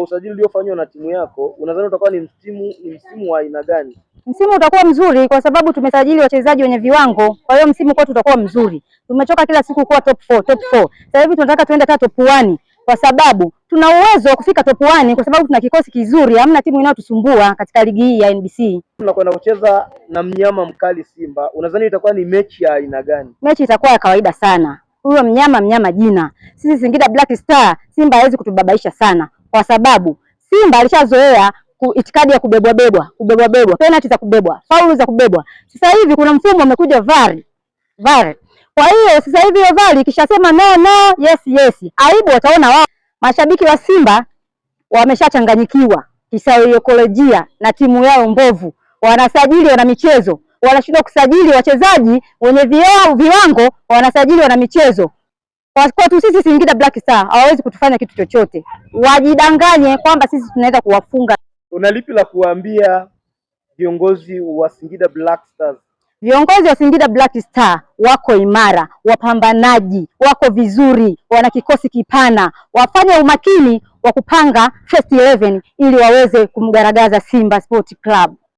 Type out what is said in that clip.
Usajili uliofanywa na timu yako unadhani utakuwa ni msimu wa aina gani? Msimu utakuwa mzuri kwa sababu tumesajili wachezaji wenye viwango. Kwa hiyo msimu kwetu utakuwa mzuri. Tumechoka kila siku kuwa top 4. Sasa hivi tunataka tuende hata top 1 kwa sababu tuna uwezo wa kufika top 1 kwa sababu tuna kikosi kizuri, hamna timu inayotusumbua katika ligi hii ya NBC. Tunakwenda kucheza na mnyama mkali Simba. Unadhani itakuwa ni mechi ya aina gani? Mechi itakuwa ya kawaida sana. Huyo mnyama jina. Sisi Singida Black Star, Simba hawezi kutubabaisha sana kwa sababu Simba alishazoea itikadi ya kubebwa, penalty za kubebwa, faulu za kubebwa. Sasa hivi kuna mfumo umekuja VAR. Kwa hiyo sasa hivi VAR ikishasema no, yes, aibu wataona wao. Mashabiki wa Simba wameshachanganyikiwa kisaikolojia na timu yao mbovu. Wanasajili wana michezo, wanashindwa kusajili wachezaji wenye viwango, wanasajili wana michezo. Kwa kwetu sisi Singida Black Star hawawezi kutufanya kitu chochote. Wajidanganye kwamba sisi tunaweza kuwafunga. Una lipi la kuambia viongozi wa Singida Black Stars? Viongozi wa Singida Black Star wako imara, wapambanaji, wako vizuri, wana kikosi kipana, wafanye umakini wa kupanga first 11 ili waweze kumgaragaza Simba Sport Club.